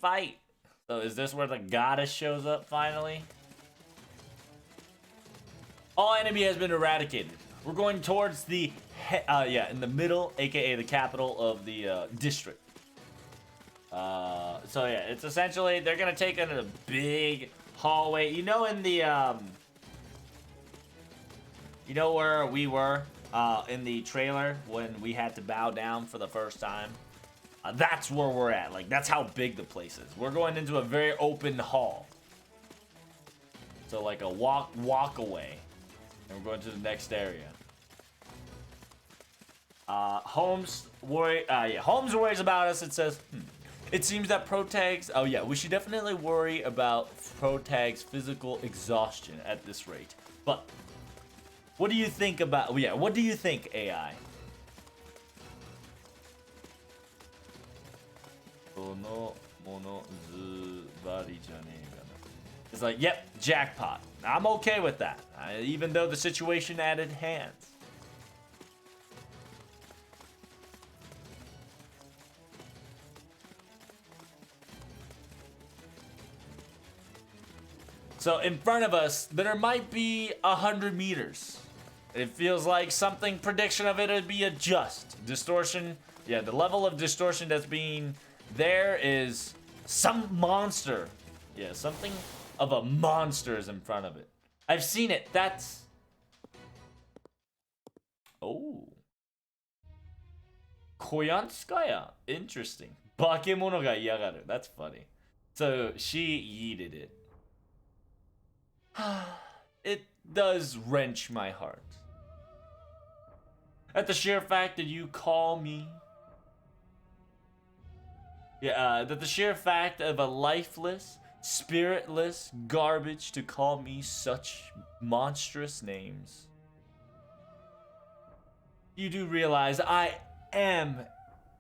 fight. So is this where the goddess shows up finally? All enemy has been eradicated. We're going towards the, in the middle, aka the capital of the district. So yeah, it's essentially, they're gonna take in a big hallway. You know in the, you know where we were in the trailer when we had to bow down for the first time? That's where we're at. Like, that's how big the place is. We're going into a very open hall. So like a walk away. And we're going to the next area. Holmes worries about us. It says, it seems that Protag's, oh yeah, we should definitely worry about Protag's physical exhaustion at this rate. But what do you think about, what do you think, AI? It's like, yep, jackpot. I'm okay with that, even though the situation added hands. So in front of us, there might be 100 meters. It feels like something prediction of it would be a just distortion. Yeah, the level of distortion that's being there is some monster. Yeah, something of a monster is in front of it. I've seen it. That's... Oh. Koyanskaya. Interesting. Bakemono ga iyagaru. That's funny. So she yeeted it. It does wrench my heart. At the sheer fact that you call me... Yeah, that the sheer fact of a lifeless, spiritless garbage to call me such monstrous names. You do realize I am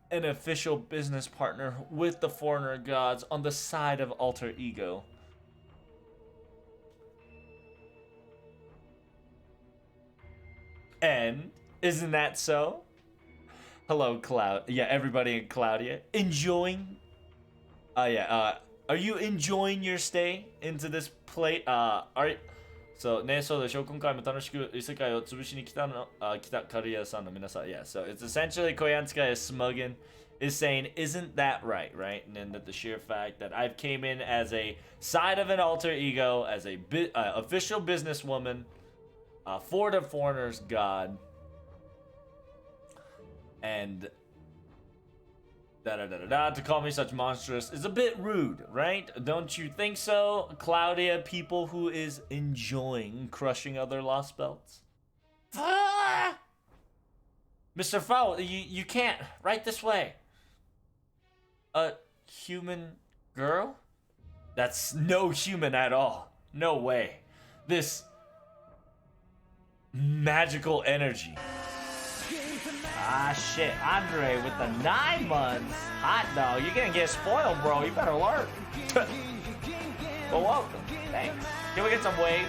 an official business partner with the foreigner gods on the side of alter ego. And isn't that so? Hello, Cloud. Yeah, everybody in Claudia. Enjoying? Are you enjoying your stay into this plate? So, ね、そうでしょ。今回も楽しく異世界を潰しに来たカルヤさんの皆さん。Yeah, so it's essentially Koyanskaya Smuggin is saying, isn't that right, right? And then that the sheer fact that I've came in as a side of an alter ego, as a official businesswoman, for the foreigner's god, and to call me such monstrous is a bit rude, right? Don't you think so, Claudia? People who is enjoying crushing other Lostbelts. Mr. Fowl, you can't. Right this way. A human girl? That's no human at all. No way. This magical energy. Ah, shit. Andre with the 9 months. Hot dog. You're gonna get spoiled, bro. You better learn. Well, welcome. Thanks. Can we get some wave?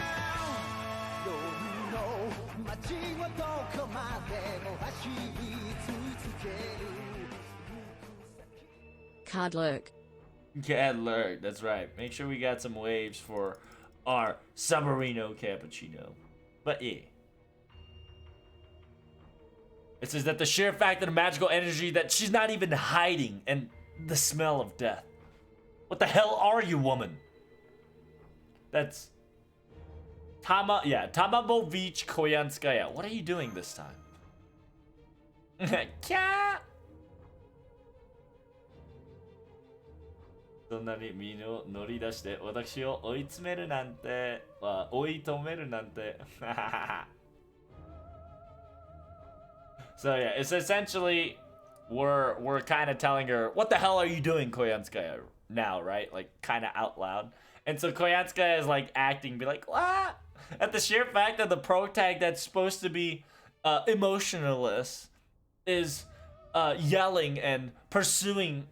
Card lurk. Card lurk. That's right. Make sure we got some waves for our Submarino Cappuccino. But yeah. It says that the sheer fact of the magical energy that she's not even hiding and the smell of death. What the hell are you, woman? That's Tamabovich Koyanskaya. What are you doing this time? Kya? そんなに身を乗り出して私を追い詰めるなんて、追い止めるなんて。So yeah, it's essentially we're kind of telling her, what the hell are you doing, Koyanskaya, now, right? Like kind of out loud. And so Koyanskaya is like acting, be like, what? At the sheer fact that the protag that's supposed to be emotionless is yelling and pursuing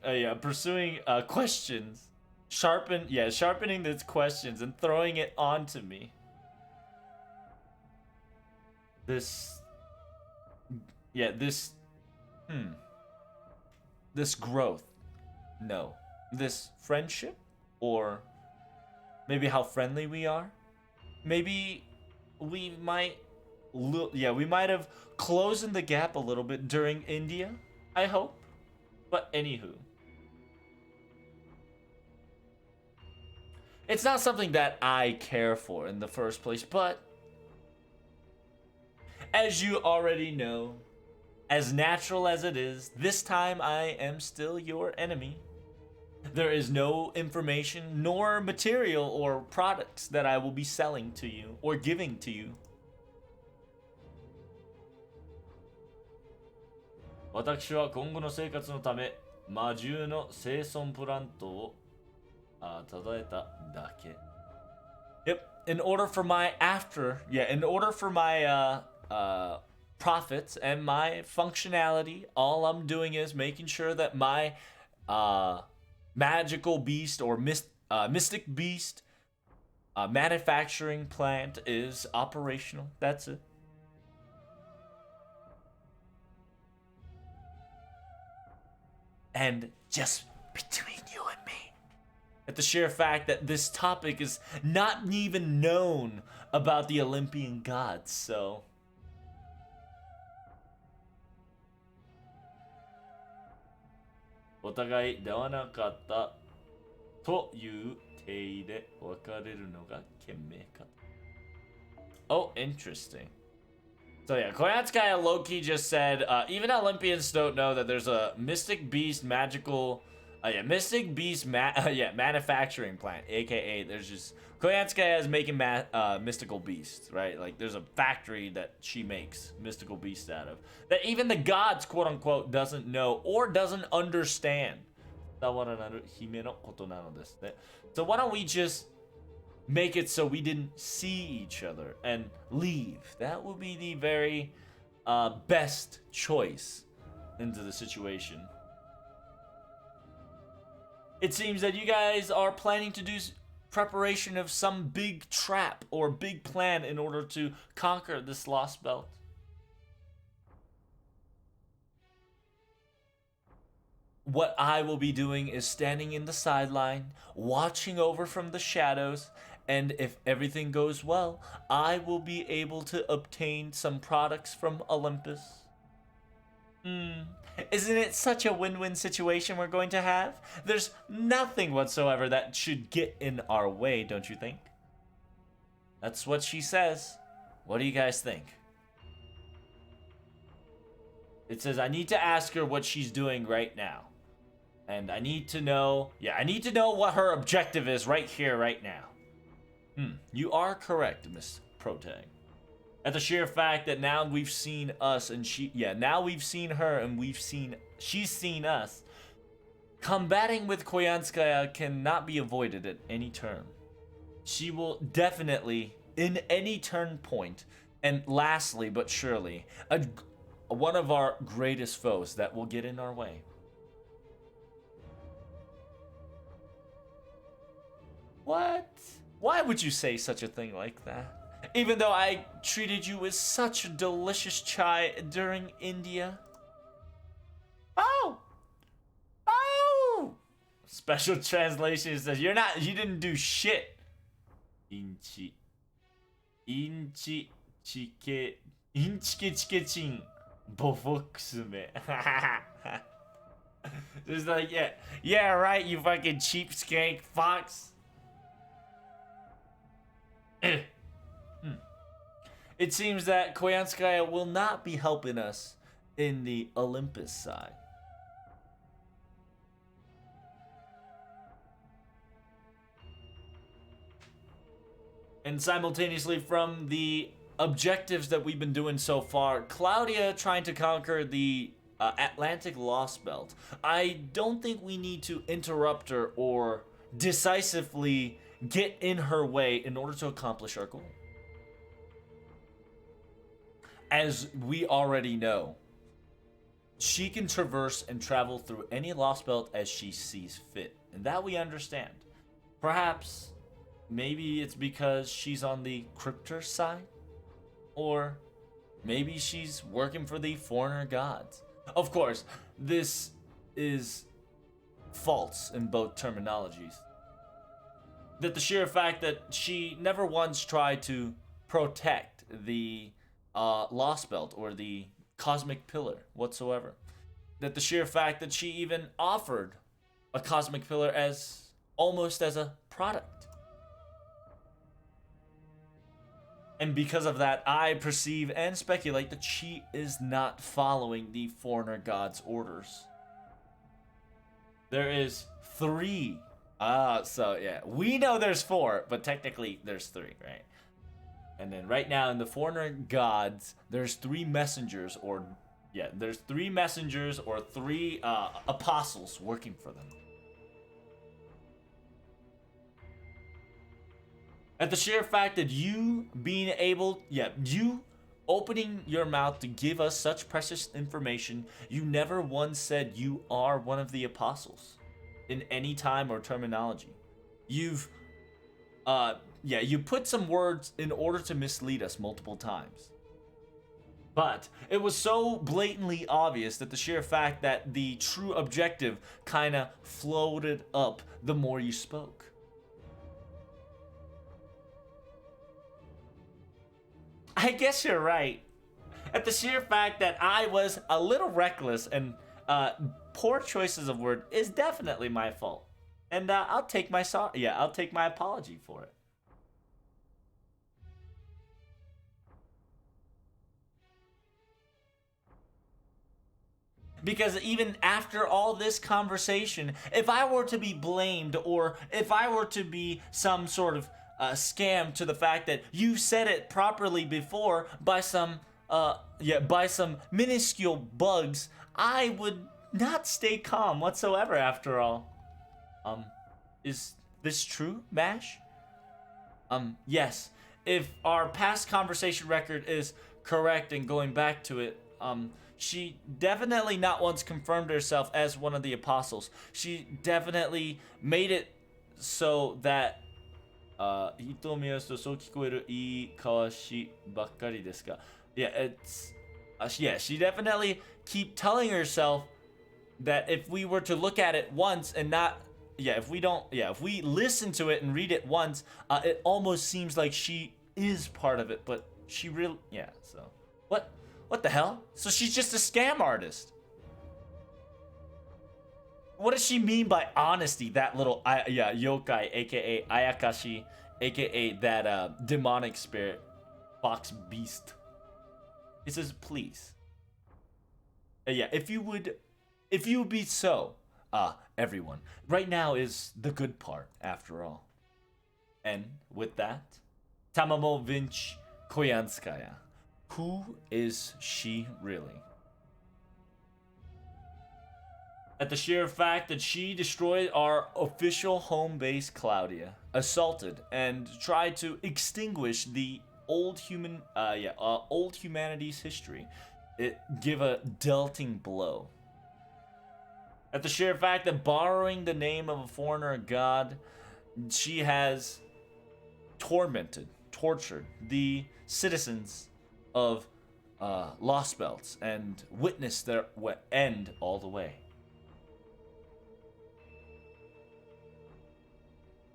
questions, sharpening its questions and throwing it onto me. This growth. No. this friendship, or maybe how friendly we are. Maybe we might, we might have closed the gap a little bit during India. I hope. But anywho, it's not something that I care for in the first place. But as you already know, as natural as it is, this time I am still your enemy. There is no information nor material or products that I will be selling to you or giving to you. 私は今後の生活のため魔獣の生存プラントをただえただけ。Yep. In order for my profits and my functionality, all I'm doing is making sure that my magical beast or mystic beast manufacturing plant is operational. That's it. And just between you and me, at the sheer fact that this topic is not even known about the Olympian gods, so. お互いではなかったという体で別れるのが賢明か。Oh, interesting. So yeah, Koyatskaya low-key just said, even Olympians don't know that there's a Mystic Beast magical, Mystic Beast manufacturing plant, aka there's just, Koyatskaya is making mystical beasts, right? Like there's a factory that she makes mystical beasts out of, that even the gods, quote-unquote, doesn't know or doesn't understand. So why don't we just make it so we didn't see each other and leave? That would be the very best choice into the situation. It seems that you guys are planning to do preparation of some big trap or big plan in order to conquer this lost belt. What I will be doing is standing in the sideline, watching over from the shadows, and if everything goes well, I will be able to obtain some products from Olympus. Isn't it such a win-win situation we're going to have? There's nothing whatsoever that should get in our way, don't you think? That's what she says. What do you guys think? It says I need to ask her what she's doing right now. And I need to know, what her objective is right here, right now. You are correct, Miss Protag. At the sheer fact that now we've seen us and now we've seen her and she's seen us. Combating with Koyanskaya cannot be avoided at any turn. She will definitely, in any turn point, and lastly but surely, one of our greatest foes that will get in our way. What? Why would you say such a thing like that? Even though I treated you with such a delicious chai during India. Oh! Special translation says you didn't do shit. Inchi chike chin bofokusume. Just like, yeah, right, you fucking cheapskate fox. It seems that Koyanskaya will not be helping us in the Olympus side. And simultaneously, from the objectives that we've been doing so far, Claudia trying to conquer the Atlantic Lostbelt, I don't think we need to interrupt her or decisively get in her way in order to accomplish our goal. As we already know, she can traverse and travel through any Lostbelt as she sees fit, and that we understand. Perhaps, maybe it's because she's on the Cryptor side, or maybe she's working for the foreigner gods. Of course, this is false in both terminologies. That the sheer fact that she never once tried to protect the Lostbelt or the cosmic pillar whatsoever. That the sheer fact that she even offered a cosmic pillar as almost as a product. And because of that, I perceive and speculate that she is not following the foreigner god's orders. There is 3. So yeah, we know there's 4, but technically there's 3, right? And then right now in the foreigner gods, there's 3 messengers, or yeah, there's 3 messengers or 3 apostles working for them. At the sheer fact that you being able, you opening your mouth to give us such precious information, you never once said you are one of the apostles in any time or terminology. You've, you put some words in order to mislead us multiple times. But it was so blatantly obvious that the sheer fact that the true objective kind of floated up the more you spoke. I guess you're right. At the sheer fact that I was a little reckless and poor choices of word is definitely my fault, and I'll take my apology for it. Because even after all this conversation, if I were to be blamed or if I were to be some sort of scam to the fact that you said it properly before by some minuscule bugs, I would not stay calm whatsoever after all. Is this true, Mash? Yes. If our past conversation record is correct and going back to it, she definitely not once confirmed herself as one of the apostles. She definitely made it so that 人目をするとそう聞こえるいいかわしばっかりですが Yeah, it's yeah, she definitely keep telling herself that if we were to look at it once and not if we listen to it and read it once, it almost seems like she is part of it, but she really so what the hell? So she's just a scam artist. What does she mean by honesty? That little yokai, aka Ayakashi, aka that demonic spirit, fox beast. He says, please. If you would be so, everyone. Right now is the good part, after all. And with that, Tamamo Vinch Koyanskaya. Who is she really? At the sheer fact that she destroyed our official home base, Claudia, assaulted and tried to extinguish the old humanity's history, it give a dealting blow. At the sheer fact that borrowing the name of a foreigner god, she has tortured the citizens of Lostbelt and witnessed their end all the way.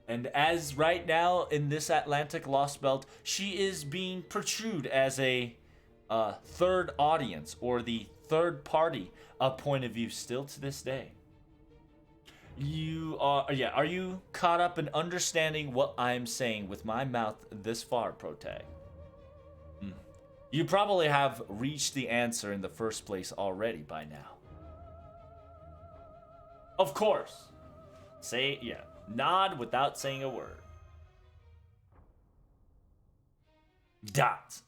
And as right now in this Atlantic Lostbelt, she is being protrude as a third audience or the third party point of view still to this day. Are you caught up in understanding what I'm saying with my mouth this far, Protag? You probably have reached the answer in the first place already by now. Of course. Nod without saying a word. Dot.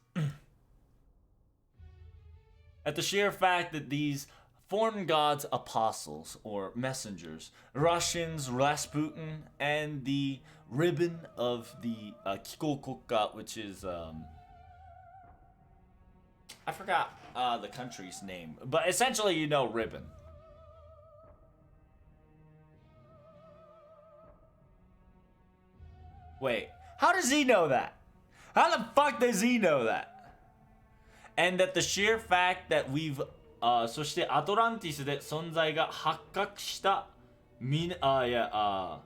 At the sheer fact that these foreign gods, apostles, or messengers, Russians, Rasputin, and the ribbon of the Kikokoka, which is, I forgot the country's name, but essentially you know ribbon. Wait, how does he know that? How the fuck does he know that? And that the sheer fact that we've そしてアトランティスで存在が発覚した Yeah,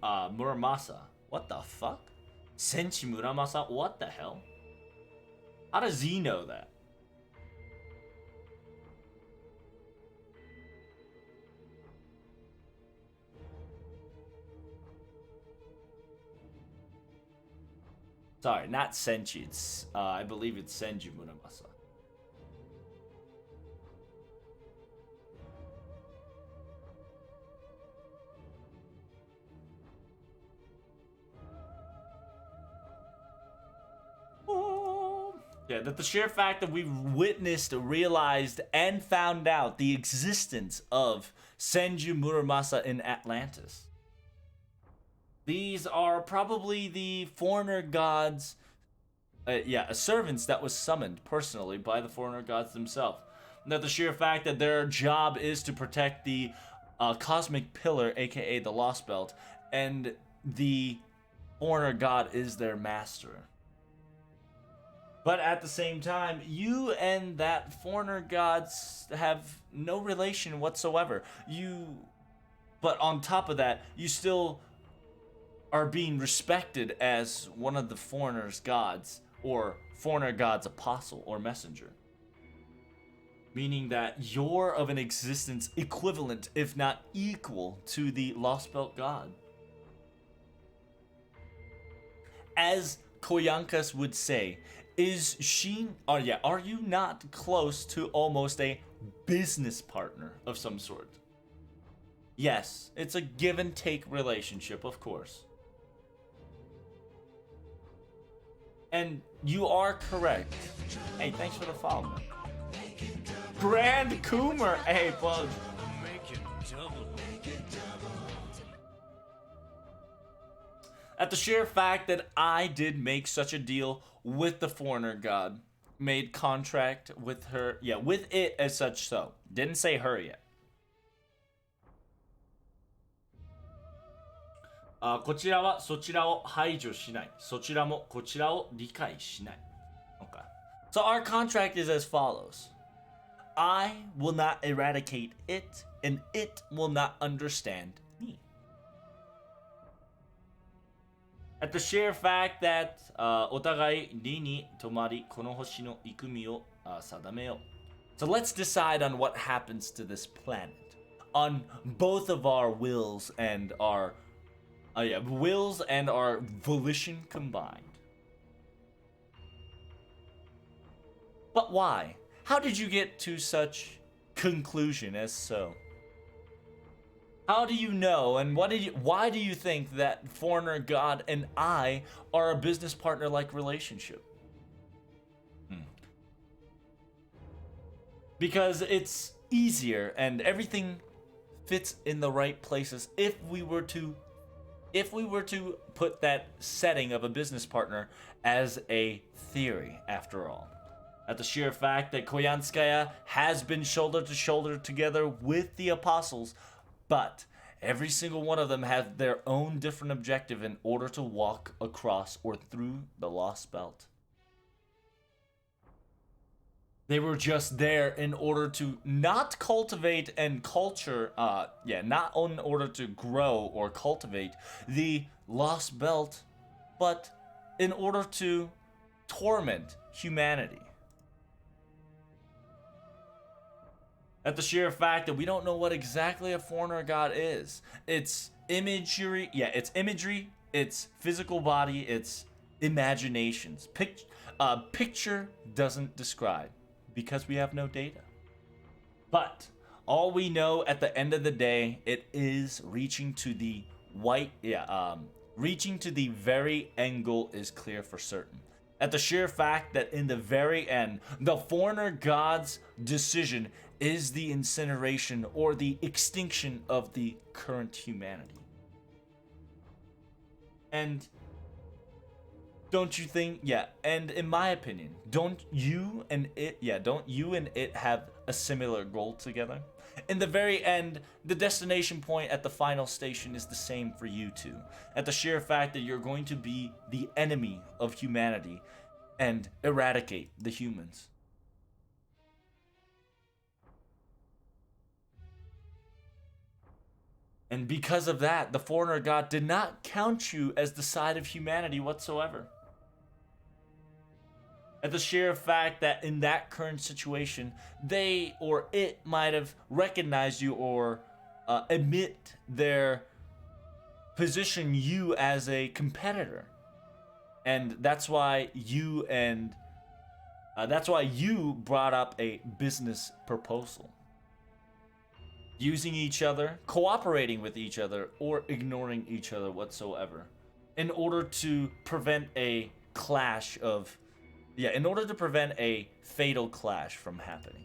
Muramasa. What the fuck? Senshi Muramasa? What the hell? How does he know that? Sorry, not Senshi. It's, I believe it's Senju Muramasa. Yeah, that the sheer fact that we've witnessed, realized, and found out the existence of Senju Muramasa in Atlantis. These are probably the foreigner gods, servants that was summoned personally by the foreigner gods themselves. That the sheer fact that their job is to protect the cosmic pillar, aka the Lostbelt, and the foreigner god is their master. But at the same time, you and that foreigner gods have no relation whatsoever. But on top of that, you still are being respected as one of the foreigner's gods, or foreigner god's apostle or messenger. Meaning that you're of an existence equivalent, if not equal, to the Lostbelt god. As Koyankas would say, are you not close to almost a business partner of some sort? Yes, it's a give and take relationship, of course. And you are correct. Hey, thanks for the follow, man. Grand Coomer, hey, bug. At the sheer fact that I did make such a deal with the foreigner god, made contract with her, with it as such, so didn't say her yet. こちらはそちらを排除しない。そちらもこちらを理解しない。Okay. So our contract is as follows. I will not eradicate it, and it will not understand me. At the sheer fact that お互い理に止まりこの星の行く身を定めよう. So let's decide on what happens to this planet, on both of our wills and our volition combined. But why? How did you get to such conclusion as so? How do you know, and why do you think that foreigner god and I are a business partner like relationship? Because it's easier and everything fits in the right places if we were to put that setting of a business partner as a theory, after all. At the sheer fact that Koyanskaya has been shoulder to shoulder together with the apostles, but every single one of them have their own different objective in order to walk across or through the Lostbelt. They were just there in order to not cultivate and culture, not in order to grow or cultivate the Lostbelt, but in order to torment humanity. At the sheer fact that we don't know what exactly a foreigner god is. It's imagery, it's physical body, it's imaginations. Picture doesn't describe, because we have no data. But all we know at the end of the day, it is reaching to the reaching to the very end goal is clear for certain. At the sheer fact that in the very end, the foreigner god's decision is the incineration or the extinction of the current humanity. And don't you think, and in my opinion, don't you and it have a similar goal together? In the very end, the destination point at the final station is the same for you two. At the sheer fact that you're going to be the enemy of humanity and eradicate the humans. And because of that, the foreigner god did not count you as the side of humanity whatsoever. At the sheer fact that in that current situation, they or it might have recognized you or admit their position you as a competitor. And that's why you brought up a business proposal. Using each other, cooperating with each other, or ignoring each other whatsoever, in order to prevent a clash of, in order to prevent a fatal clash from happening.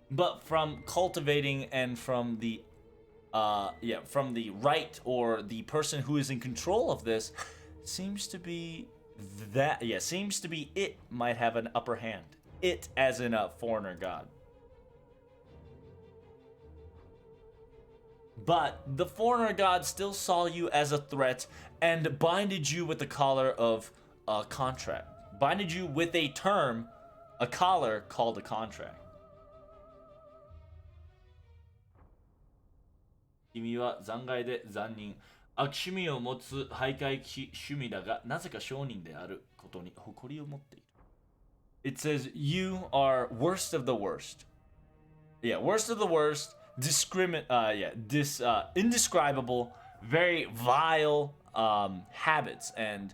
But from cultivating and from the right or the person who is in control of this, seems to be it might have an upper hand. It as in a foreigner god. But the foreigner god still saw you as a threat and binded you with the collar of a contract. Binded you with a term, a collar called a contract. 君は残骸で残忍。悪趣味を持つ徘徊趣味だが、なぜか商人であることに誇りを持っている。It says, you are worst of the worst. Yeah, worst of the worst, indescribable, very vile habits and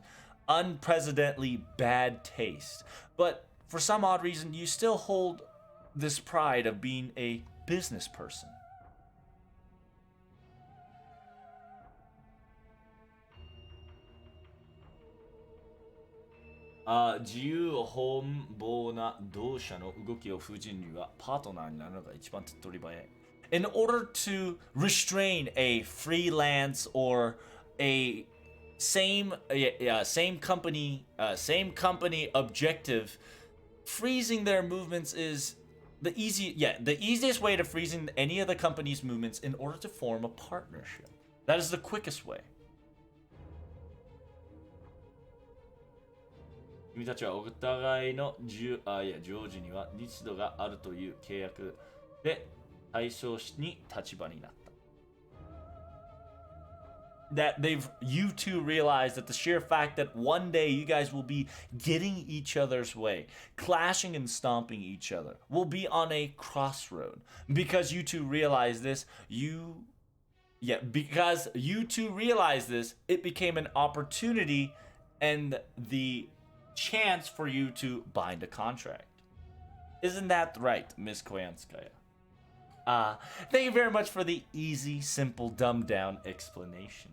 unprecedentedly bad taste. But for some odd reason, you still hold this pride of being a business person. 自由奔放な同社の動きを封じるにはパートナーになるのが一番手っ取り早い。In order to restrain a freelance or a same company objective, freezing their movements is the easiest way to freezing any of the company's movements in order to form a partnership. That is the quickest way. 君たちはお互いの常時には日度があるという契約で対象に立場になった。That you two realize that the sheer fact that one day you guys will be getting each other's way, clashing and stomping each other, will be on a crossroad. Because you two realize this, because you two realize this, it became an opportunity and the chance for you to bind a contract. Isn't that right, Miss Koyanskaya? Thank you very much for the easy, simple, dumbed down explanation.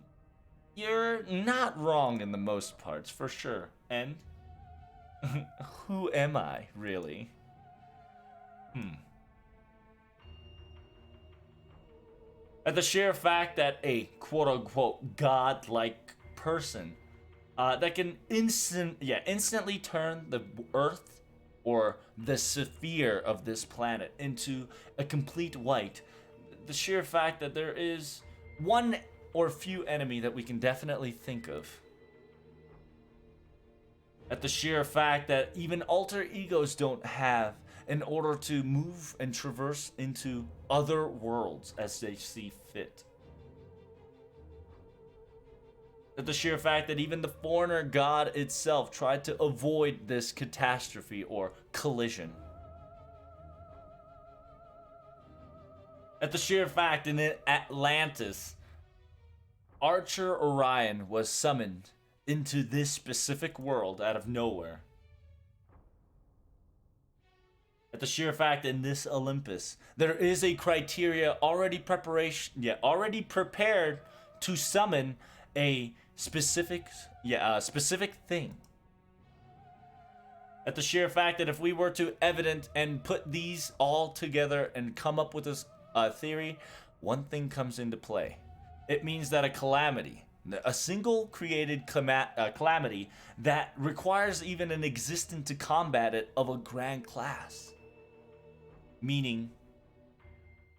You're not wrong in the most parts, for sure. And who am I, really? At the sheer fact that a quote-unquote god-like person that can instantly turn the Earth or the sphere of this planet into a complete white. The sheer fact that there is one or few enemy that we can definitely think of. At the sheer fact that even alter egos don't have in order to move and traverse into other worlds as they see fit. At the sheer fact that even the foreigner god itself tried to avoid this catastrophe or collision. At the sheer fact in Atlantis, Archer Orion was summoned into this specific world out of nowhere. At the sheer fact in this Olympus, there is a criteria already prepared to summon a specific thing. At the sheer fact that if we were to evidence and put these all together and come up with this theory, one thing comes into play. It means that a calamity, a single created calamity that requires even an existence to combat it of a grand class. Meaning,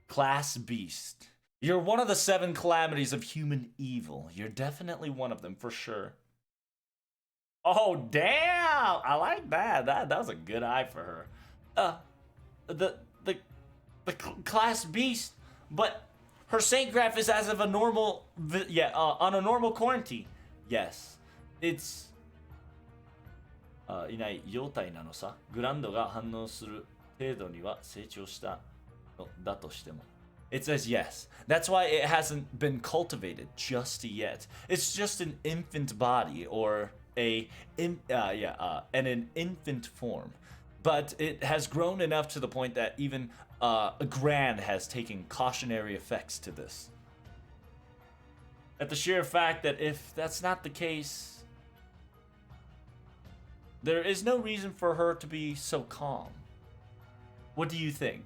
class beast. You're one of the 7 calamities of human evil. You're definitely one of them, for sure. Oh, damn! I like that. That was a good eye for her. the class beast, but her Saint Graph is as of a normal, on a normal quarantine. Yes, it's いない状態なのさ。グランドが反応する程度には成長したのだとしても。It says yes. That's why it hasn't been cultivated just yet. It's just an infant body or in an infant form. But it has grown enough to the point that even a Grand has taken cautionary effects to this. At the sheer fact that if that's not the case, there is no reason for her to be so calm. What do you think?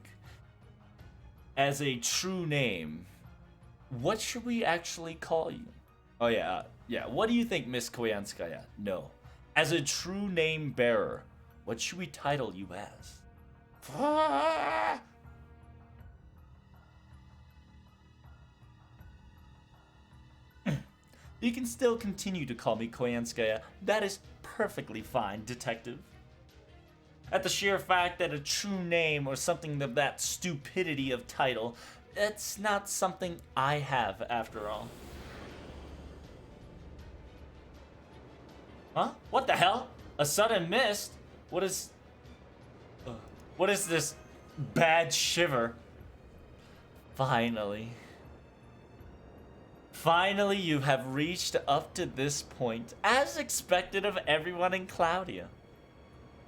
As a true name, what should we actually call you? Oh yeah, what do you think, Miss Koyanskaya? No. As a true name bearer, what should we title you as? You can still continue to call me Koyanskaya. That is perfectly fine, detective. At the sheer fact that a true name or something of that stupidity of title, it's not something I have after all. Huh? What the hell? A sudden mist? What is this bad shiver? Finally. Finally, you have reached up to this point, as expected of everyone in Claudia.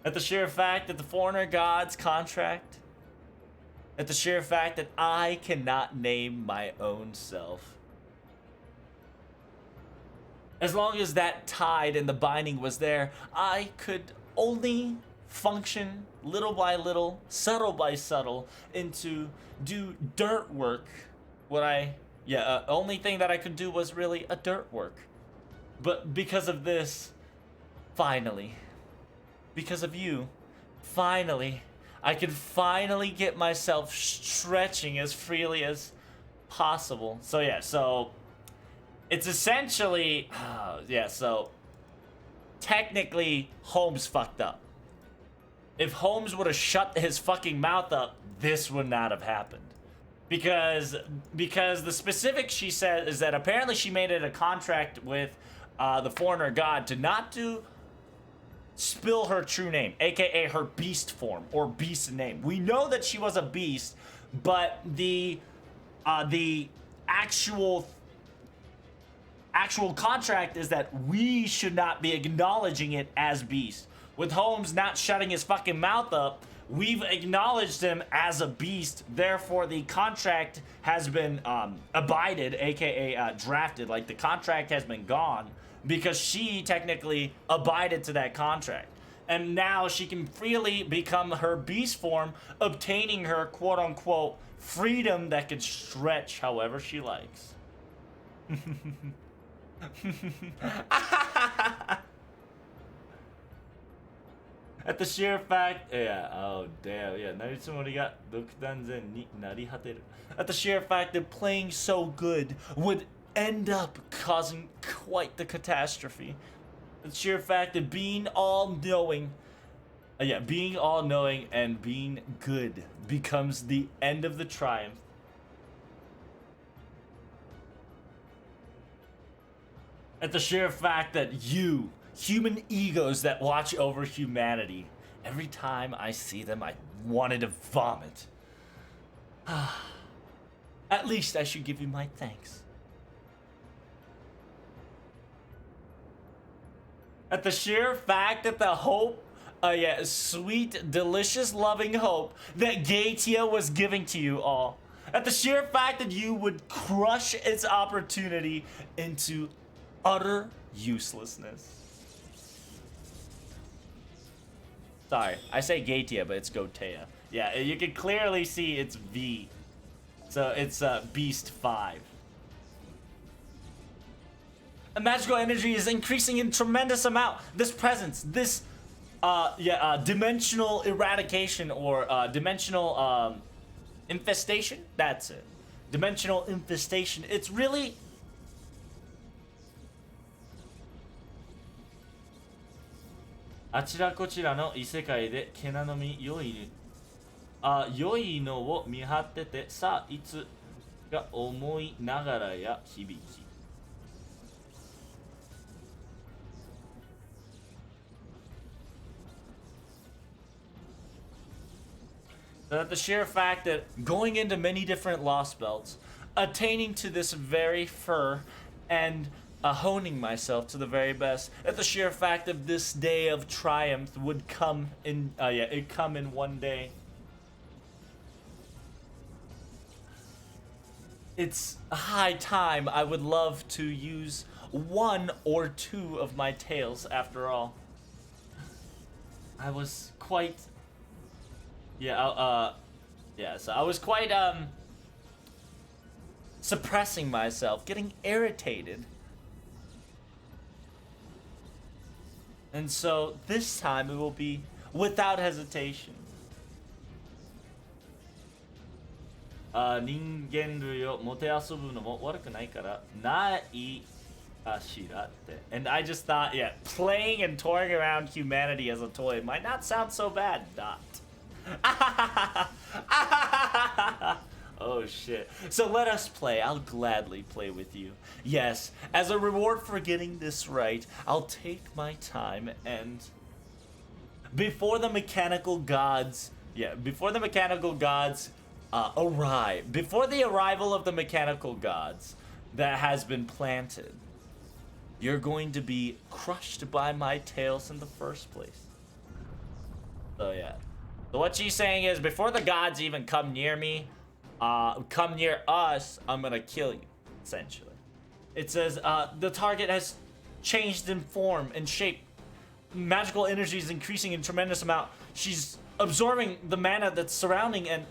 At the sheer fact that the foreigner god's contract, at the sheer fact that I cannot name my own self. As long as that tide and the binding was there, I could only function little by little, subtle by subtle, into do dirt work. Only thing that I could do was really a dirt work. But because of this, finally, because of you, finally, I can finally get myself stretching as freely as possible. So it's essentially, so technically Holmes fucked up. If Holmes would have shut his fucking mouth up, this would not have happened. Because the specifics she said is that apparently she made it a contract with the foreigner god to not to spill her true name, aka her beast form or beast name. We know that she was a beast, but the actual contract is that we should not be acknowledging it as beast. With Holmes not shutting his fucking mouth up, we've acknowledged him as a beast. Therefore, the contract has been abided, aka drafted. Like, the contract has been gone because she technically abided to that contract. And now she can freely become her beast form, obtaining her quote-unquote freedom that can stretch however she likes. At the sheer fact, At the sheer fact that playing so good would end up causing quite the catastrophe. The sheer fact that being all-knowing and being good becomes the end of the triumph. At the sheer fact that you, human egos that watch over humanity, every time I see them, I wanted to vomit. At least I should give you my thanks. At the sheer fact that the hope, sweet, delicious, loving hope that Gaetia was giving to you all. At the sheer fact that you would crush its opportunity into utter uselessness. Sorry, I say Gaetia, but it's Gotea. Yeah, you can clearly see it's V. So it's Beast 5. A magical energy is increasing in tremendous amount. This presence, this dimensional eradication or dimensional infestation. That's it. Dimensional infestation. It's really. 良いのを見張ってて、さあ、いつが思いながらや響き。That the sheer fact that going into many different lost belts, attaining to this very fur, and honing myself to the very best, that the sheer fact of this day of triumph would come in, it'd come in one day. It's high time. I would love to use one or two of my tails after all. I was quite so I was quite suppressing myself, getting irritated. And so this time it will be without hesitation. 人間類をもてあそぶのも悪くないからないかしらって。And I just thought, yeah, playing and touring around humanity as a toy might not sound so bad. Dot. Oh shit. So let us play. I'll gladly play with you. Yes, as a reward for getting this right, I'll take my time and before the mechanical gods, arrive, before the arrival of the mechanical gods that has been planted, you're going to be crushed by my tails in the first place. So yeah. So what she's saying is, before the gods even come near me, come near us, I'm gonna kill you, essentially. It says, the target has changed in form and shape. Magical energy is increasing in tremendous amount. She's absorbing the mana that's surrounding, and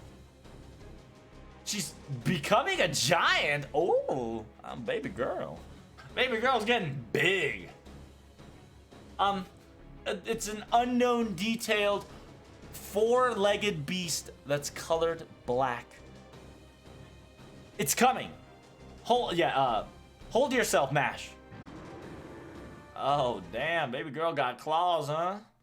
she's becoming a giant. Oh, baby girl. Baby girl's getting big. It's an unknown detailed four-legged beast that's colored black. It's coming. Hold yourself, Mash. Oh, damn, baby girl got claws, huh?